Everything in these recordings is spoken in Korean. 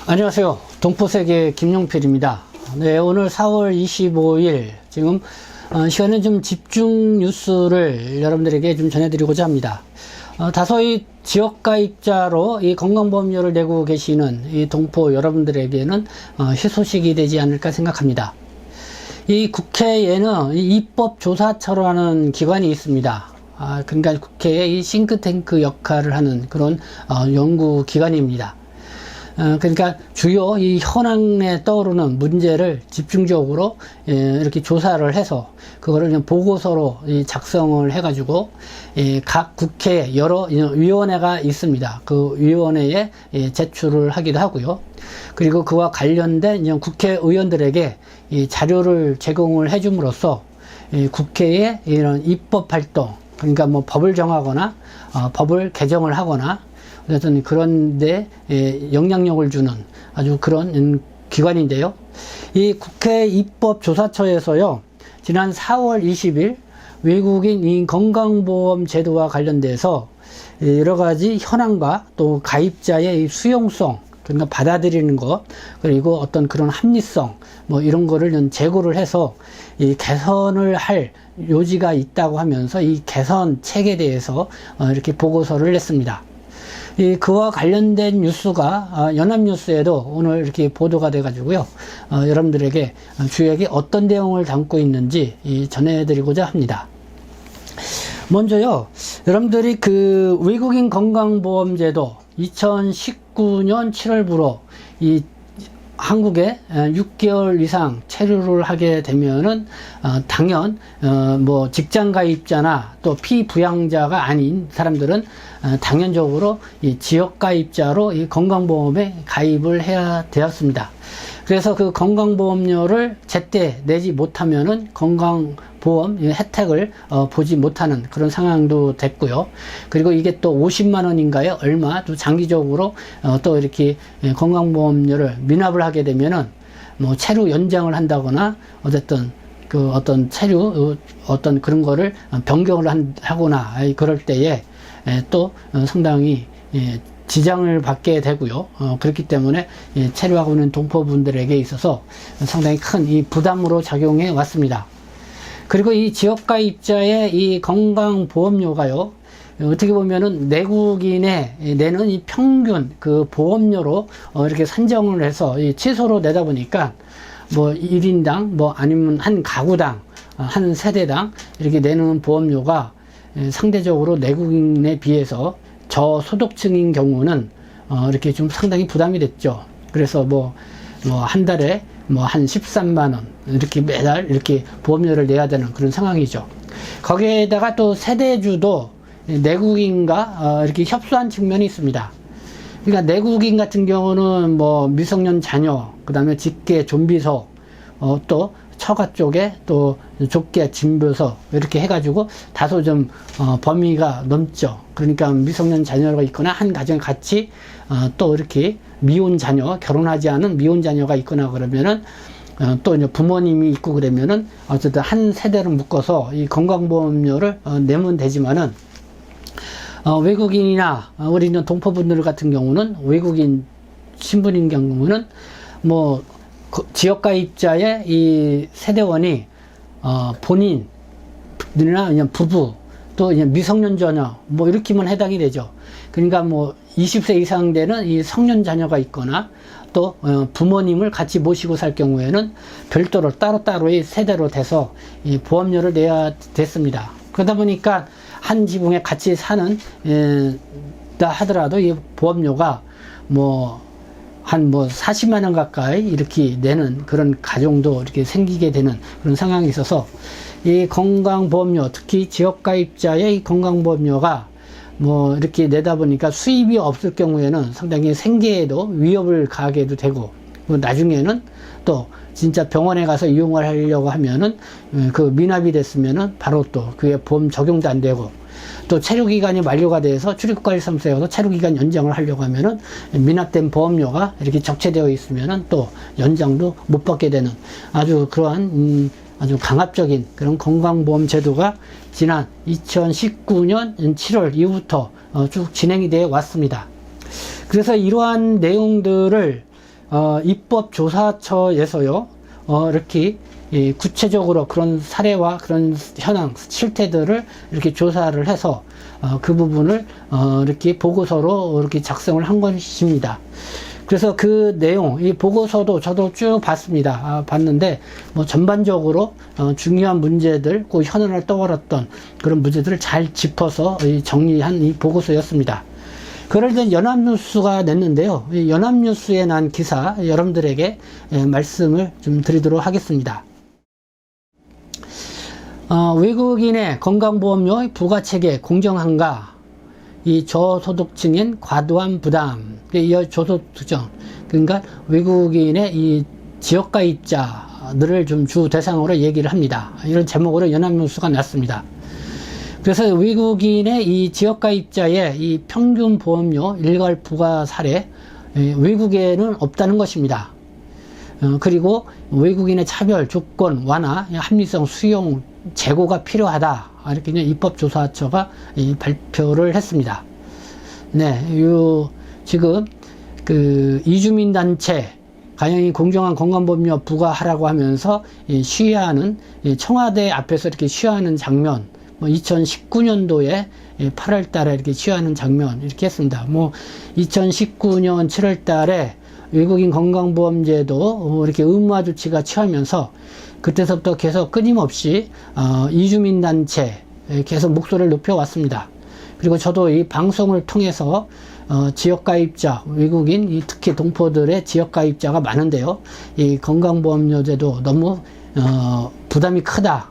안녕하세요. 동포세계 김용필입니다. 네, 오늘 4월 25일 지금 시간은 좀 집중 뉴스를 여러분들에게 좀 전해드리고자 합니다. 다소 이 지역가입자로 이 건강보험료를 내고 계시는 이 동포 여러분들에게는 희소식이 되지 않을까 생각합니다. 이 국회에는 이 입법조사처라는 기관이 있습니다. 그러니까 국회의 이 싱크탱크 역할을 하는 그런 연구기관입니다. 그러니까 주요 이 현황에 떠오르는 문제를 집중적으로 이렇게 조사를 해서 그거를 그냥 보고서로 작성을 해가지고 각 국회에 여러 위원회가 있습니다. 그 위원회에 제출을 하기도 하고요. 그리고 그와 관련된 국회의원들에게 이 자료를 제공을 해줌으로써 국회의 이런 입법 활동, 그러니까 뭐 법을 정하거나 법을 개정을 하거나 어쨌든 그런데 영향력을 주는 아주 그런 기관인데요. 이 국회 입법조사처에서요, 지난 4월 20일 외국인 건강보험 제도와 관련돼서 여러 가지 현황과 또 가입자의 수용성, 그러니까 받아들이는 것, 그리고 어떤 그런 합리성, 뭐 이런 거를 제고를 해서 이 개선을 할 요지가 있다고 하면서 이 개선책에 대해서 이렇게 보고서를 냈습니다. 그와 관련된 뉴스가 연합뉴스에도 오늘 이렇게 보도가 돼 가지고요, 여러분들에게 주역이 어떤 내용을 담고 있는지 전해드리고자 합니다. 먼저요, 여러분들이 그 외국인 건강보험제도 2019년 7월부로 이 한국에 6개월 이상 체류를 하게 되면은 당연 뭐 직장 가입자나 또 피부양자가 아닌 사람들은 당연적으로 이 지역 가입자로 이 건강보험에 가입을 해야 되었습니다. 그래서 그 건강보험료를 제때 내지 못하면은 건강보험 혜택을 보지 못하는 그런 상황도 됐고요. 그리고 이게 또 50만 원인가요? 얼마 또 장기적으로 또 이렇게 건강보험료를 미납을 하게 되면은 뭐 체류 연장을 한다거나 어쨌든 그 어떤 체류 어떤 그런 거를 변경을 하거나 그럴 때에 또 상당히 지장을 받게 되고요. 그렇기 때문에 체류하고 있는 동포분들에게 있어서 상당히 큰 이 부담으로 작용해 왔습니다. 그리고 이 지역가입자의 이 건강보험료가요, 어떻게 보면은 내국인의 내는 이 평균 그 보험료로 이렇게 산정을 해서 이 최소로 내다 보니까 뭐 1인당 뭐 아니면 한 가구당 한 세대당 이렇게 내는 보험료가 상대적으로 내국인에 비해서 저소득층인 경우는 이렇게 좀 상당히 부담이 됐죠. 그래서 뭐 한 달에 뭐 한 13만 원 이렇게 매달 이렇게 보험료를 내야 되는 그런 상황이죠. 거기에다가 또 세대주도 내국인과 이렇게 협소한 측면이 있습니다. 그러니까 내국인 같은 경우는 뭐 미성년 자녀, 그 다음에 직계 좀비소, 또 처가 쪽에 또 좁게 진교소 이렇게 해가지고 다소 좀 범위가 넘죠. 그러니까 미성년 자녀가 있거나 한 가정에 같이 또 이렇게 미혼 자녀, 결혼하지 않은 미혼 자녀가 있거나 그러면은 또 이제 부모님이 있고 그러면은 어쨌든 한 세대를 묶어서 이 건강보험료를 내면 되지만은 외국인이나 우리 동포분들 같은 경우는 외국인 신분인 경우는 뭐 지역가입자의 이 세대원이 본인이나 그냥 부부 또 그냥 미성년 자녀 뭐 이렇게만 해당이 되죠. 그러니까 뭐 20세 이상 되는 이 성년 자녀가 있거나 또 부모님을 같이 모시고 살 경우에는 별도로 따로따로의 세대로 돼서 이 보험료를 내야 됐습니다. 그러다 보니까 한 지붕에 같이 사는 다 하더라도 이 보험료가 뭐 한 뭐 40만 원 가까이 이렇게 내는 그런 가정도 이렇게 생기게 되는 그런 상황이 있어서 이 건강보험료, 특히 지역가입자의 건강보험료가 뭐 이렇게 내다 보니까 수입이 없을 경우에는 상당히 생계에도 위협을 가하게도 되고, 나중에는 또 진짜 병원에 가서 이용을 하려고 하면은 그 미납이 됐으면은 바로 또 그게 보험 적용도 안 되고, 또 체류기간이 만료가 돼서 출입국관리사무소에서 체류기간 연장을 하려고 하면은 미납된 보험료가 이렇게 적체되어 있으면은 또 연장도 못 받게 되는 아주 그러한 아주 강압적인 그런 건강보험 제도가 지난 2019년 7월 이후부터 쭉 진행이 되어 왔습니다. 그래서 이러한 내용들을 입법조사처에서요, 이렇게 구체적으로 그런 사례와 그런 현황, 실태들을 이렇게 조사를 해서 그 부분을 이렇게 보고서로 이렇게 작성을 한 것입니다. 그래서 그 내용, 이 보고서도 저도 쭉 봤습니다. 봤는데, 뭐 전반적으로 중요한 문제들, 그 현안을 떠올랐던 그런 문제들을 잘 짚어서 정리한 이 보고서였습니다. 그럴 땐 연합뉴스가 냈는데요. 이 연합뉴스에 난 기사, 여러분들에게 말씀을 좀 드리도록 하겠습니다. 외국인의 건강보험료 부과체계 공정한가? 이 저소득층인 과도한 부담, 이 저소득층, 그러니까 외국인의 이 지역가입자들을 좀 주 대상으로 얘기를 합니다. 이런 제목으로 연합뉴스가 났습니다. 그래서 외국인의 이 지역가입자의 이 평균 보험료 일괄 부과 사례, 외국에는 없다는 것입니다. 그리고 외국인의 차별 조건 완화, 합리성 수용 재고가 필요하다. 이렇게 입법조사처가 발표를 했습니다. 네, 지금 이주민단체 가령이 공정한 건강보험료 부과하라고 하면서 시위하는, 청와대 앞에서 이렇게 시위하는 장면, 2019년도에 8월 달에 이렇게 시위하는 장면 이렇게 했습니다. 2019년 7월 달에 외국인 건강보험제도 이렇게 의무화 조치가 취하면서 그때서부터 계속 끊임없이 이주민단체 계속 목소리를 높여왔습니다. 그리고 저도 이 방송을 통해서 지역가입자, 외국인, 특히 동포들의 지역가입자가 많은데요. 이 건강보험료제도 너무 부담이 크다.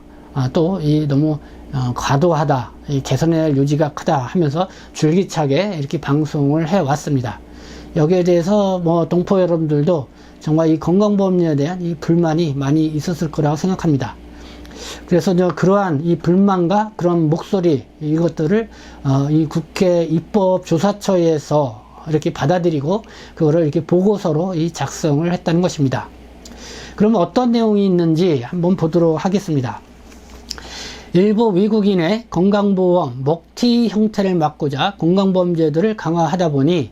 또 너무 과도하다. 개선해야 할 요지가 크다 하면서 줄기차게 이렇게 방송을 해왔습니다. 여기에 대해서 동포 여러분들도 정말 이 건강보험료에 대한 이 불만이 많이 있었을 거라고 생각합니다. 그래서 그러한 이 불만과 그런 목소리, 이것들을 이 국회 입법조사처에서 이렇게 받아들이고 그거를 이렇게 보고서로 작성을 했다는 것입니다. 그러면 어떤 내용이 있는지 한번 보도록 하겠습니다. 일부 외국인의 건강보험 먹튀 형태를 막고자 건강보험제도를 강화하다 보니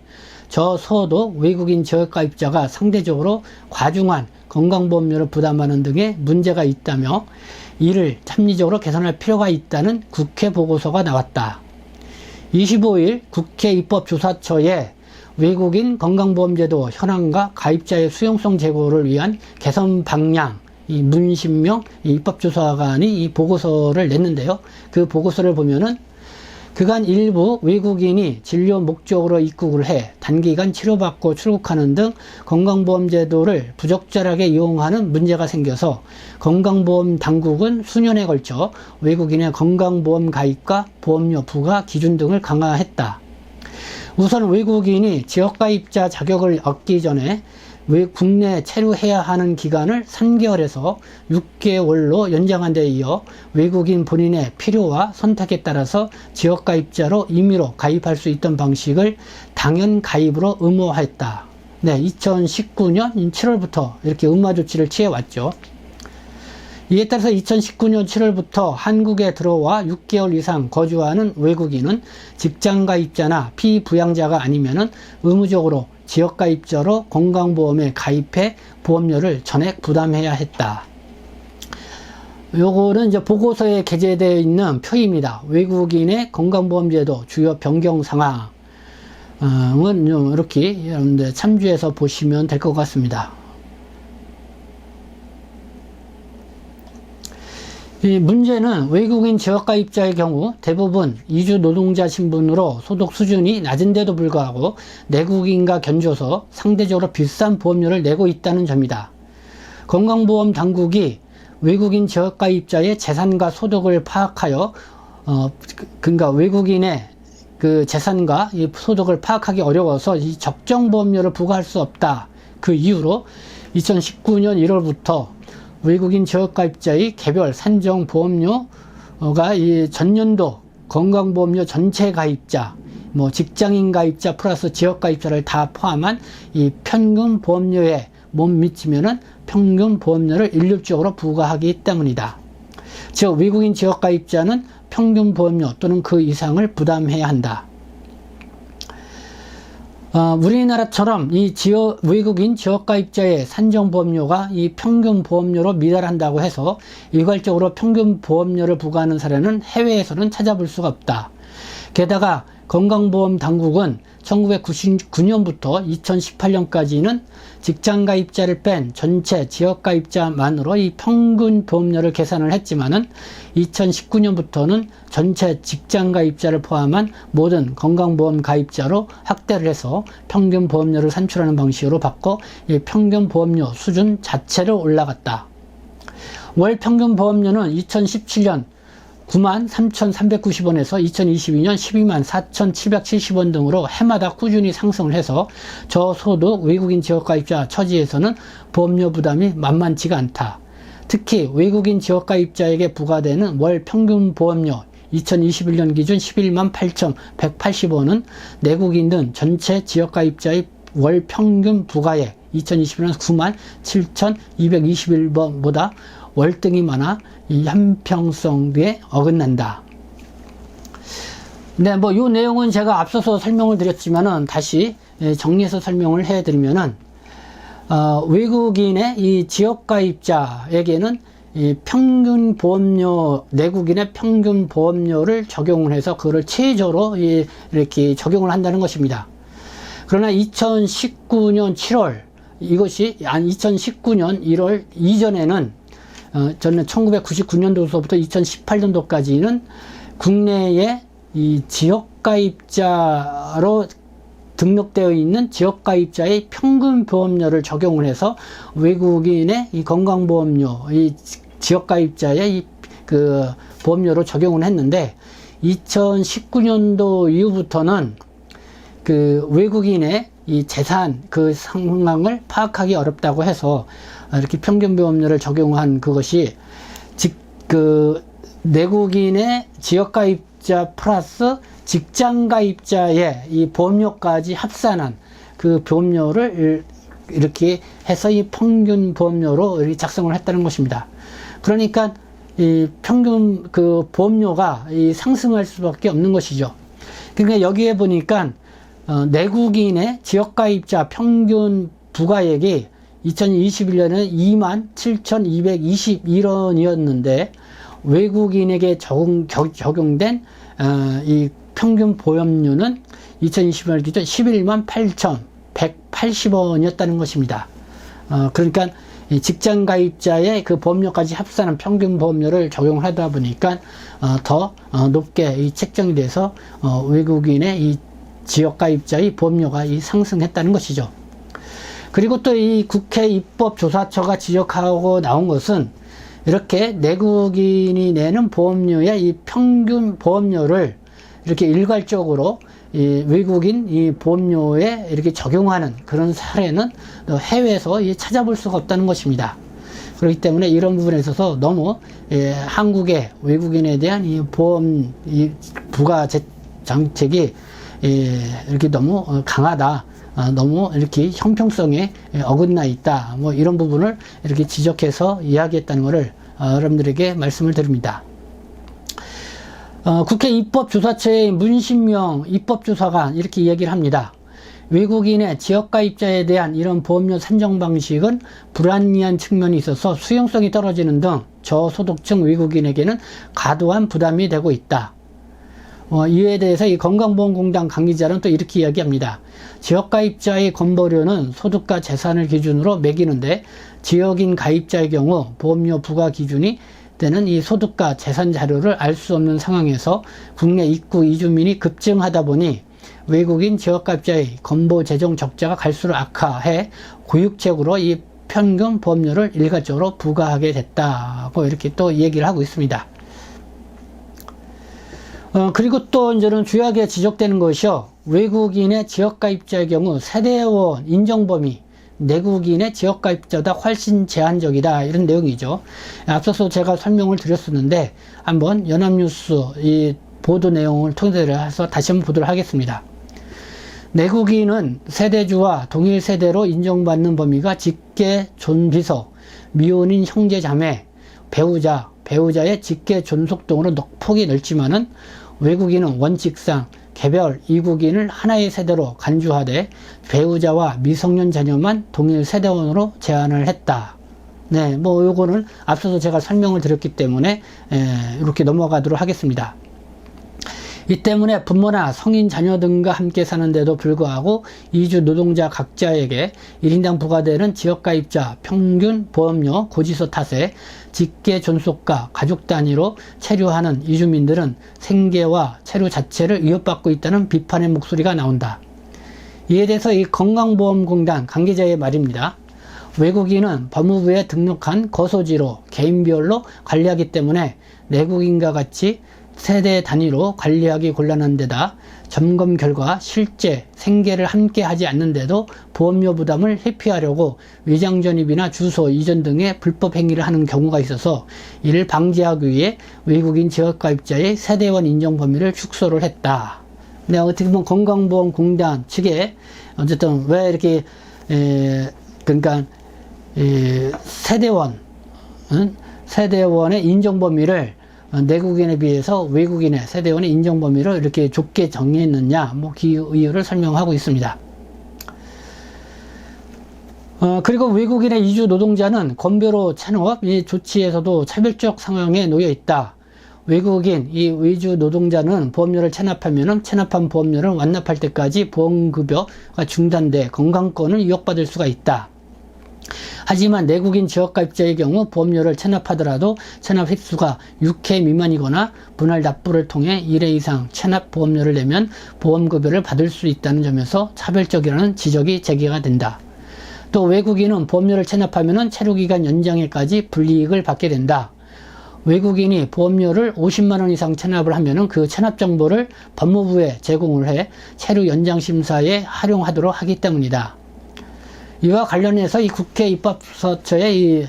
저소득 외국인 지역가입자가 상대적으로 과중한 건강보험료를 부담하는 등의 문제가 있다며 이를 합리적으로 개선할 필요가 있다는 국회 보고서가 나왔다. 25일 국회 입법조사처에 외국인 건강보험제도 현황과 가입자의 수용성 제고를 위한 개선 방향, 이 문신명 입법조사관이 이 보고서를 냈는데요. 그 보고서를 보면은 그간 일부 외국인이 진료 목적으로 입국을 해 단기간 치료받고 출국하는 등 건강보험제도를 부적절하게 이용하는 문제가 생겨서 건강보험 당국은 수년에 걸쳐 외국인의 건강보험 가입과 보험료 부과 기준 등을 강화했다. 우선 외국인이 지역가입자 자격을 얻기 전에 국내에 체류해야 하는 기간을 3개월에서 6개월로 연장한 데 이어 외국인 본인의 필요와 선택에 따라서 지역가입자로 임의로 가입할 수 있던 방식을 당연 가입으로 의무화했다. 네, 2019년 7월부터 이렇게 의무화 조치를 취해왔죠. 이에 따라서 2019년 7월부터 한국에 들어와 6개월 이상 거주하는 외국인은 직장가입자나 피부양자가 아니면은 의무적으로 지역가입자로 건강보험에 가입해 보험료를 전액 부담해야 했다. 요거는 이제 보고서에 게재되어 있는 표입니다. 외국인의 건강보험제도 주요 변경 상황은 이렇게 여러분들 참조해서 보시면 될 것 같습니다. 이 문제는 외국인 지역가입자의 경우 대부분 이주 노동자 신분으로 소득 수준이 낮은데도 불구하고 내국인과 견줘서 상대적으로 비싼 보험료를 내고 있다는 점이다. 건강보험 당국이 외국인 지역가입자의 재산과 소득을 파악하여 그러니까 외국인의 그 재산과 이 소득을 파악하기 어려워서 이 적정 보험료를 부과할 수 없다. 그 이유로 2019년 1월부터 외국인 지역가입자의 개별 산정 보험료가 이 전년도 건강보험료 전체 가입자, 직장인 가입자 플러스 지역가입자를 다 포함한 이 평균 보험료에 못 미치면은 평균 보험료를 일률적으로 부과하기 때문이다. 즉 외국인 지역가입자는 평균 보험료 또는 그 이상을 부담해야 한다. 우리나라처럼 이 외국인 지역가입자의 산정보험료가 이 평균 보험료로 미달한다고 해서 일괄적으로 평균 보험료를 부과하는 사례는 해외에서는 찾아볼 수가 없다. 게다가 건강보험 당국은 1999년부터 2018년까지는 직장가입자를 뺀 전체 지역가입자만으로 이 평균 보험료를 계산을 했지만은 2019년부터는 전체 직장가입자를 포함한 모든 건강보험 가입자로 확대를 해서 평균 보험료를 산출하는 방식으로 바꿔 이 평균 보험료 수준 자체를 올라갔다. 월 평균 보험료는 2017년 93,390원에서 2022년 124,770원 등으로 해마다 꾸준히 상승을 해서 저소득 외국인 지역가입자 처지에서는 보험료 부담이 만만치가 않다. 특히 외국인 지역가입자에게 부과되는 월 평균 보험료 2021년 기준 118,180원은 내국인 등 전체 지역가입자의 월 평균 부가액 2021년 97,221원보다 월등히 많아 이 형평성에 어긋난다. 네, 이 내용은 제가 앞서서 설명을 드렸지만은 다시 정리해서 설명을 해드리면은, 외국인의 이 지역가입자에게는 이 평균 보험료, 내국인의 평균 보험료를 적용을 해서 그거를 최저로 이렇게 적용을 한다는 것입니다. 그러나 2019년 7월, 2019년 1월 이전에는 저는 1999년도서부터 2018년도까지는 국내에 이 지역가입자로 등록되어 있는 지역가입자의 평균 보험료를 적용을 해서 외국인의 이 건강보험료, 이 지역가입자의 이 보험료로 적용을 했는데 2019년도 이후부터는 외국인의 이 재산 상황을 파악하기 어렵다고 해서 이렇게 평균 보험료를 적용한 그것이 내국인의 지역가입자 플러스 직장가입자의 이 보험료까지 합산한 그 보험료를 이렇게 해서 이 평균 보험료로 이렇게 작성을 했다는 것입니다. 그러니까 이 평균 보험료가 상승할 수밖에 없는 것이죠. 그러니까 여기에 보니까 내국인의 지역가입자 평균 부가액이 2021년에는 27,221원이었는데 외국인에게 적용된 이 평균 보험료는 2020년 기준 118,180원이었다는 것입니다. 그러니까 직장가입자의 그 보험료까지 합산한 평균 보험료를 적용하다 보니까 더 높게 책정이 돼서 외국인의 이 지역가입자의 보험료가 상승했다는 것이죠. 그리고 또 이 국회 입법조사처가 지적하고 나온 것은 이렇게 내국인이 내는 보험료의 이 평균 보험료를 이렇게 일괄적으로 이 외국인 이 보험료에 이렇게 적용하는 그런 사례는 해외에서 찾아볼 수가 없다는 것입니다. 그렇기 때문에 이런 부분에 있어서 너무 한국의 외국인에 대한 이 보험 부가 정책이 이렇게 너무 강하다. 너무 이렇게 형평성에 어긋나 있다. 이런 부분을 이렇게 지적해서 이야기했다는 것을 여러분들에게 말씀을 드립니다. 국회 입법조사처의 문신명 입법조사관 이렇게 이야기를 합니다. 외국인의 지역가입자에 대한 이런 보험료 산정 방식은 불합리한 측면이 있어서 수용성이 떨어지는 등 저소득층 외국인에게는 과도한 부담이 되고 있다. 이에 대해서 이 건강보험공단 강의자는 또 이렇게 이야기합니다. 지역가입자의 건보료는 소득과 재산을 기준으로 매기는데 지역인 가입자의 경우 보험료 부과 기준이 되는 이 소득과 재산 자료를 알 수 없는 상황에서 국내 입구 이주민이 급증하다 보니 외국인 지역가입자의 건보 재정 적자가 갈수록 악화해 고육책으로 이 평균 보험료를 일괄적으로 부과하게 됐다고 이렇게 또 얘기를 하고 있습니다. 그리고 또 이제는 주요하게 지적되는 것이요. 외국인의 지역가입자의 경우 세대원 인정 범위 내국인의 지역가입자보다 훨씬 제한적이다. 이런 내용이죠. 앞서서 제가 설명을 드렸었는데 한번 연합뉴스 이 보도 내용을 통해서 다시 한번 보도록 하겠습니다. 내국인은 세대주와 동일 세대로 인정받는 범위가 직계 존비속, 미혼인 형제 자매, 배우자의 직계 존속 등으로 폭이 넓지만은 외국인은 원칙상 개별 이국인을 하나의 세대로 간주하되 배우자와 미성년 자녀만 동일 세대원으로 제한을 했다. 네, 뭐 요거는 앞서서 제가 설명을 드렸기 때문에 이렇게 넘어가도록 하겠습니다. 이 때문에 부모나 성인 자녀 등과 함께 사는데도 불구하고 이주 노동자 각자에게 1인당 부과되는 지역가입자 평균 보험료 고지서 탓에 직계 존속과 가족 단위로 체류하는 이주민들은 생계와 체류 자체를 위협받고 있다는 비판의 목소리가 나온다. 이에 대해서 이 건강보험공단 관계자의 말입니다. 외국인은 법무부에 등록한 거소지로 개인별로 관리하기 때문에 내국인과 같이 세대 단위로 관리하기 곤란한 데다 점검 결과 실제 생계를 함께 하지 않는데도 보험료 부담을 회피하려고 위장 전입이나 주소 이전 등의 불법 행위를 하는 경우가 있어서 이를 방지하기 위해 외국인 지역가입자의 세대원 인정 범위를 축소를 했다. 근데 어떻게 보면 건강보험공단 측에 어쨌든 왜 이렇게 그러니까 세대원의 인정 범위를 내국인에 비해서 외국인의 세대원의 인정 범위를 이렇게 좁게 정의했느냐, 뭐 그 이유를 설명하고 있습니다. 그리고 외국인의 이주 노동자는 건배로 체납 이 조치에서도 차별적 상황에 놓여 있다. 외국인 이 이주 노동자는 보험료를 체납하면은 체납한 보험료를 완납할 때까지 보험급여가 중단돼 건강권을 이용받을 수가 있다. 하지만 내국인 지역가입자의 경우 보험료를 체납하더라도 체납 횟수가 6회 미만이거나 분할 납부를 통해 1회 이상 체납 보험료를 내면 보험급여를 받을 수 있다는 점에서 차별적이라는 지적이 제기가 된다. 또 외국인은 보험료를 체납하면 체류기간 연장에까지 불이익을 받게 된다. 외국인이 보험료를 50만원 이상 체납을 하면 그 체납 정보를 법무부에 제공을 해 체류 연장 심사에 활용하도록 하기 때문이다. 이와 관련해서 이 국회 입법서처의 이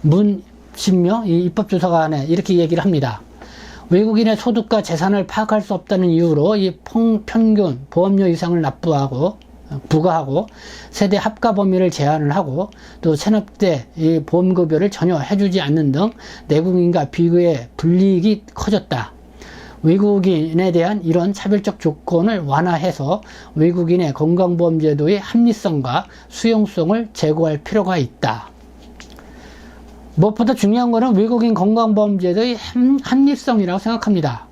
문신명 이 입법조사관에 이렇게 얘기를 합니다. 외국인의 소득과 재산을 파악할 수 없다는 이유로 이 평균 보험료 이상을 부과하고 세대 합가 범위를 제한을 하고 또 체납 때 이 보험급여를 전혀 해주지 않는 등 내국인과 비교해 불이익이 커졌다. 외국인에 대한 이런 차별적 조건을 완화해서 외국인의 건강보험제도의 합리성과 수용성을 제고할 필요가 있다. 무엇보다 중요한 것은 외국인 건강보험제도의 합리성이라고 생각합니다.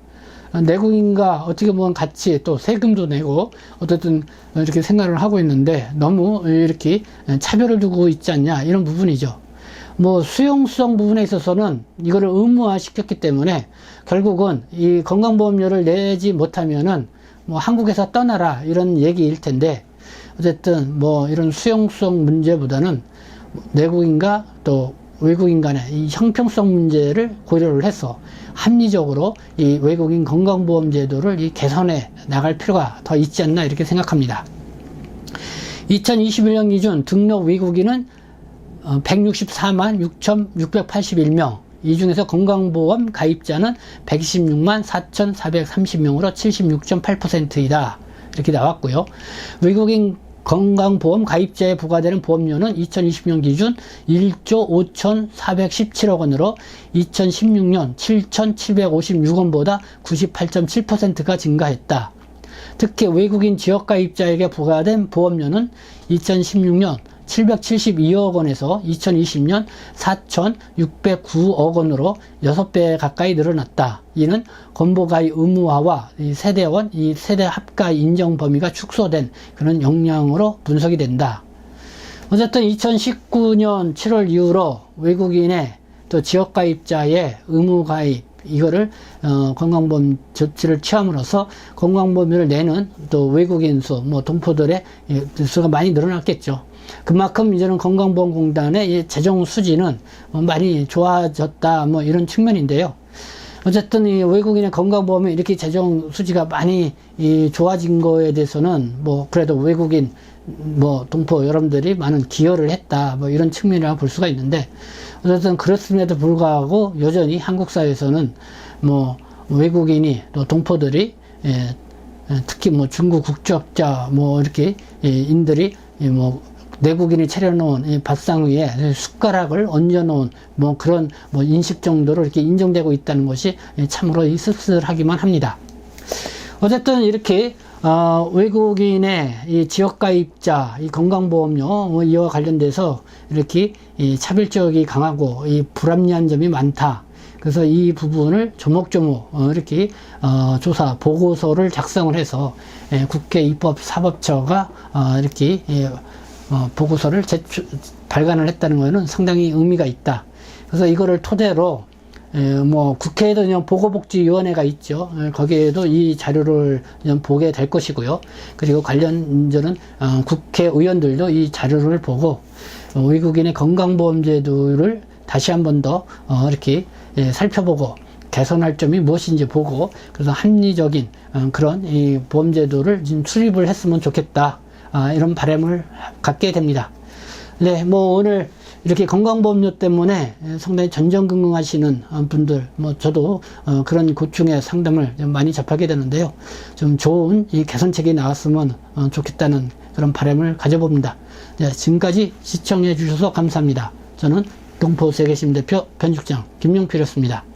내국인과 어떻게 보면 같이 또 세금도 내고 어쨌든 이렇게 생각을 하고 있는데 너무 이렇게 차별을 두고 있지 않냐 이런 부분이죠. 뭐 수용성 부분에 있어서는 이거를 의무화 시켰기 때문에 결국은 이 건강보험료를 내지 못하면은 뭐 한국에서 떠나라 이런 얘기일 텐데 어쨌든 뭐 이런 수용성 문제보다는 내국인과 또 외국인 간의 이 형평성 문제를 고려를 해서 합리적으로 이 외국인 건강보험제도를 이 개선해 나갈 필요가 더 있지 않나 이렇게 생각합니다. 2021년 기준 등록 외국인은 164만 6,681명, 이 중에서 건강보험 가입자는 126만 4,430명으로 76.8%이다. 이렇게 나왔고요. 외국인 건강보험 가입자에 부과되는 보험료는 2020년 기준 1조 5,417억 원으로 2016년 7,756원보다 98.7%가 증가했다. 특히 외국인 지역가입자에게 부과된 보험료는 2016년 772억 원에서 2020년 4,609억 원으로 6배 가까이 늘어났다. 이는 건보가입 의무화와 이 세대원, 이 세대 합가 인정 범위가 축소된 그런 영향으로 분석이 된다. 어쨌든 2019년 7월 이후로 외국인의 또 지역가입자의 의무가입 이거를 건강보험 조치를 취함으로써 건강보험료를 내는 또 외국인 수, 뭐 동포들의 수가 많이 늘어났겠죠. 그만큼 이제는 건강보험공단의 이 재정 수지는 많이 좋아졌다, 뭐 이런 측면인데요. 어쨌든 이 외국인의 건강보험에 이렇게 재정 수지가 많이 좋아진 거에 대해서는 뭐 그래도 외국인 뭐 동포 여러분들이 많은 기여를 했다, 뭐 이런 측면이라고 볼 수가 있는데 어쨌든 그렇음에도 불구하고 여전히 한국 사회에서는 뭐 외국인이 또 동포들이 특히 뭐 중국 국적자 뭐 이렇게 인들이 뭐 내국인이 차려놓은 이 밥상 위에 숟가락을 얹어놓은 뭐 그런 뭐 인식 정도로 이렇게 인정되고 있다는 것이 참으로 씁쓸하기만 합니다. 어쨌든 이렇게 외국인의 이 지역가입자, 이 건강보험료 이와 관련돼서 이렇게 이 차별적이 강하고 이 불합리한 점이 많다. 그래서 이 부분을 조목조목 이렇게 조사 보고서를 작성을 해서 국회 입법사법처가 이렇게 보고서를 발간을 했다는 것은 상당히 의미가 있다. 그래서 이거를 토대로 뭐 국회에도 그냥 보건복지위원회가 있죠. 거기에도 이 자료를 보게 될 것이고요. 그리고 관련자는 국회의원들도 이 자료를 보고 외국인의 건강보험제도를 다시 한 번 더 이렇게 살펴보고 개선할 점이 무엇인지 보고 그래서 합리적인 그런 이 보험제도를 지금 수립을 했으면 좋겠다. 이런 바람을 갖게 됩니다. 네, 뭐 오늘 이렇게 건강보험료 때문에 상당히 전전긍긍하시는 분들, 뭐 저도 그런 고충의 상담을 많이 접하게 되는데요. 좀 좋은 이 개선책이 나왔으면 좋겠다는 그런 바람을 가져봅니다. 네, 지금까지 시청해 주셔서 감사합니다. 저는 동포세계시민대표 편집장 김용필이었습니다.